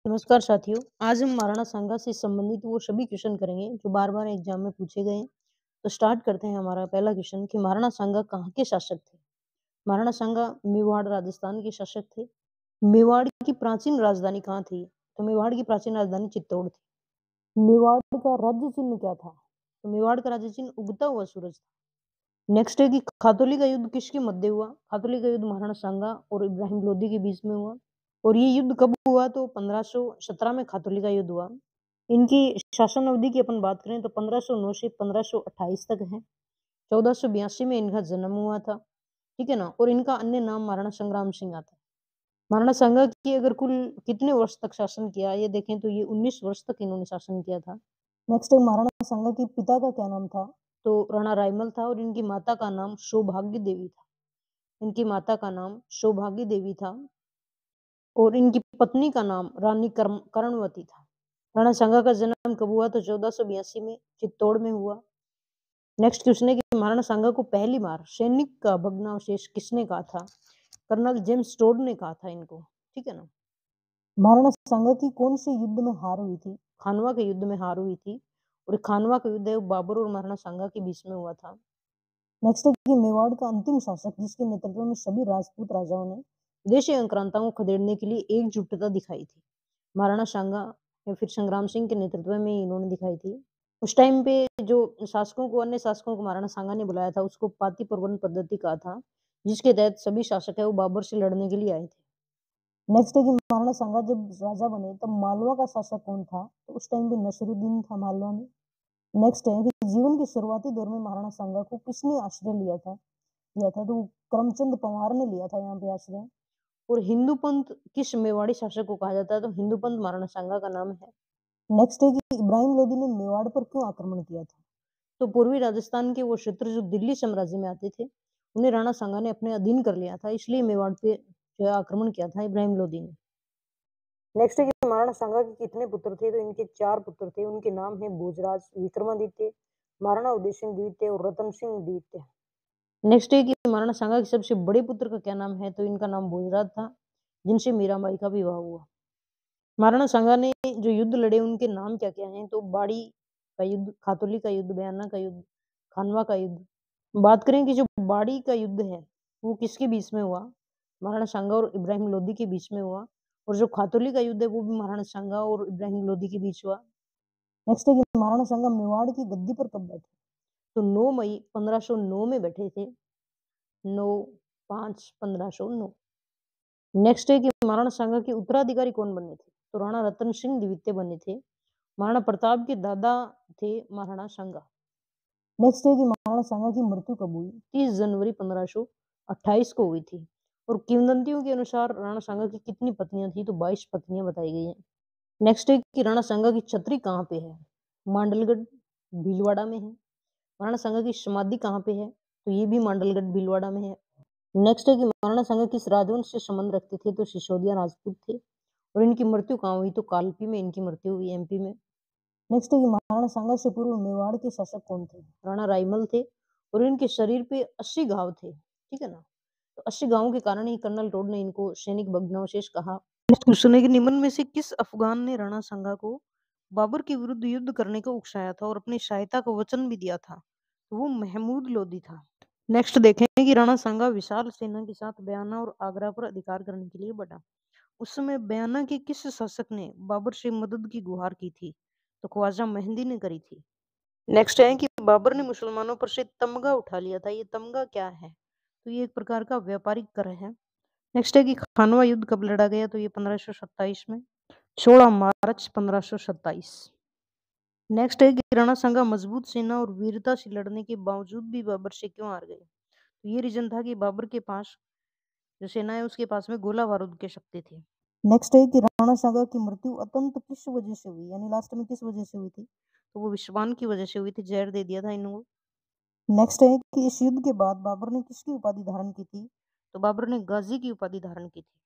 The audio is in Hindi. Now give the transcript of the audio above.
नमस्कार साथियों। आज हम महाराणा सांगा से संबंधित वो सभी क्वेश्चन करेंगे जो बार-बार एग्जाम में पूछे गए हैं। तो स्टार्ट करते हैं हमारा पहला क्वेश्चन कि महाराणा सांगा कहाँ के शासक थे? महाराणा सांगा मेवाड़ राजस्थान के शासक थे। मेवाड़ की प्राचीन राजधानी कहाँ थी? तो मेवाड़ की प्राचीन राजधानी चित्तौड़ थी। मेवाड़ का राज्य चिन्ह क्या था? तो मेवाड़ का राज्य चिन्ह उगता हुआ सूरज था। नेक्स्ट है कि खातौली का युद्ध किसके मध्य हुआ? खातौली का युद्ध महाराणा सांगा और इब्राहिम लोदी के बीच में हुआ। और ये युद्ध कब हुआ? तो 1517 में खातौली का युद्ध हुआ। इनकी शासन अवधि की अपन बात करें तो 1509 से 1528 तक है। 1482 में इनका जन्म हुआ था, ठीक है ना? और इनका अन्य नाम महाराणा संग्राम सिंह आता है। महाराणा सांगा की अगर कुल कितने वर्ष तक शासन किया, ये देखें तो ये 19 वर्ष तक इन्होंने शासन किया था। नेक्स्ट है महाराणा सांगा के पिता का क्या नाम था? तो राणा रायमल था और इनकी माता का नाम सौभाग्य देवी था। इनकी माता का नाम सौभाग्य देवी था और इनकी पत्नी का नाम रानी कर्णवती था। राणा सांगा का जन्म कब हुआ? तो 1482 में चित्तौड़ में हुआ। नेक्स्ट क्वेश्चन है कि महाराणा सांगा को पहली बार सैनिक का भग्नावशेष किसने कहा था? कर्नल जेम्स टोड ने कहा था इनको, ठीक है ना? महाराणा सांगा की कौन से युद्ध में हार हुई थी? खानवा के युद्ध में हार हुई थी और खानवा का युद्ध है वो बाबर और महाराणा सांगा के बीच में हुआ था। नेक्स्ट है कि मेवाड़ का अंतिम शासक जिसके नेतृत्व में सभी राजपूत राजाओं ने विदेशी आक्रांताओं को खदेड़ने के लिए एकजुटता दिखाई थी। महाराणा सांगा या फिर संग्राम सिंह के नेतृत्व में इन्होंने दिखाई थी। उस टाइम पे जो शासकों को अन्य शासकों को महाराणा सांगा ने बुलाया था उसको पाती प्रबंध पद्धति कहा था, जिसके तहत सभी शासक है वो बाबर से लड़ने के लिए आए थे। नेक्स्ट है कि महाराणा सांगा जब राजा बने तब मालवा का शासक कौन था? तो उस टाइम पे नसीरुद्दीन था मालवा में। नेक्स्ट है कि जीवन के शुरुआती दौर में महाराणा सांगा को किसने आश्रय लिया था? तो करमचंद पवार ने लिया था यहाँ पे आश्रय। और हिंदू पंथ किस मेवाड़ी शासक को कहा जाता है? तो हिंदू पंथ महाराणा सांगा का नाम है। नेक्स्ट है कि इब्राहिम लोदी ने मेवाड़ पर क्यों आक्रमण किया था? तो पूर्वी राजस्थान के वो क्षेत्र जो दिल्ली साम्राज्य में आते थे उन्हें राणा सांगा ने अपने अधीन कर लिया था, इसलिए मेवाड़ पे जो है आक्रमण किया था इब्राहिम लोदी ने। नेक्स्ट है कि महाराणा सांगा के कितने पुत्र थे? तो इनके 4 पुत्र थे। उनके नाम है भोजराज, विक्रमादित्य, महाराणा उदय सिंह द्वितीय और रतन सिंह द्वितीय। नेक्स्ट है कि महाराणा सांगा के सबसे बड़े पुत्र का क्या नाम है? तो इनका नाम भोजराज था, जिनसे मीराबाई का विवाह हुआ। महाराणा सांगा ने जो युद्ध लड़े उनके नाम क्या-क्या हैं? तो बाड़ी का युद्ध, खातौली का युद्ध, बयाना का युद्ध, खानवा का युद्ध। बात करें कि जो बाड़ी का युद्ध है, वो किसके बीच में हुआ? महाराणा सांगा और इब्राहिम लोदी के बीच में हुआ। और जो खातौली का युद्ध है वो भी महाराणा सांगा और इब्राहिम लोदी के बीच हुआ। नेक्स्ट है कि महाराणा सांगा मेवाड़ की गद्दी पर कब बैठे? तो 9 मई 1509 में बैठे थे। 9/5/1509। नेक्स्ट है कि महाराणा सांगा के उत्तराधिकारी कौन बने थे? तो राणा रतन सिंह द्वितीय बने थे। महाराणा प्रताप के दादा थे महाराणा सांगा। नेक्स्ट है कि महाराणा सांगा की मृत्यु कब हुई? 30 जनवरी 1528 को हुई थी। और किंवदंतियों के अनुसार राणा सांगा की कितनी पत्नियां थी? तो 22 पत्नियां बताई गई हैं। नेक्स्ट है कि राणा सांगा की छतरी कहाँ पे है? मांडलगढ़, भीलवाड़ा में है। महाराणा सांगा की समाधि कहाँ पे है? तो ये भी मांडलगढ़, भीलवाड़ा में है। नेक्स्ट है कि महाराणा सांगा किस राजवंश से संबंध रखते थे? तो सिसोदिया राजपूत थे। और इनकी मृत्यु कहाँ हुई? तो कालपी में इनकी मृत्यु हुई, एमपी में। नेक्स्ट है कि महाराणा सांगा से पूर्व मेवाड़ के शासक कौन थे? राणा रायमल थे और इनके शरीर पे 80 घाव थे, ठीक है ना? तो 80 घावों के कारण ही कर्नल टोड ने इनको सैनिक भग्नावशेष कहा। नेक्स्ट क्वेश्चन है कि निम्न में से किस अफगान ने राणा सांगा को बाबर के विरुद्ध युद्ध करने को उकसाया था और अपनी सहायता का वचन भी दिया था? तो वो महमूद लोदी था। नेक्स्ट देखें कि राणा सांगा विशाल सेना के साथ बयाना और आगरा पर अधिकार करने के लिए बढ़ा। उस समय बयाना के किस शासक ने बाबर से मदद की गुहार की थी? तो ख्वाजा मेहंदी ने करी थी। नेक्स्ट है कि बाबर ने मुसलमानों पर से तमगा उठा लिया था। ये तमगा क्या है? तो ये एक प्रकार का व्यापारिक कर है। नेक्स्ट है कि खानवा युद्ध कब लड़ा गया? तो ये 1527 में, 16 मार्च 1527। नेक्स्ट है कि राणा सांगा मजबूत सेना और वीरता से लड़ने के बावजूद भी बाबर से क्यों हार गए? तो ये रीजन था कि बाबर के पास जो सेना है उसके पास में गोला बारूद के शक्ति थी। नेक्स्ट है कि राणा सांगा की मृत्यु अतंत किस वजह से हुई? यानी लास्ट में किस वजह से हुई थी? तो वो विषपान की वजह से हुई थी, जहर दे दिया था इनको। नेक्स्ट है कि इस युद्ध के बाद बाबर ने किसकी उपाधि धारण की थी? तो बाबर ने गाजी की उपाधि धारण की थी।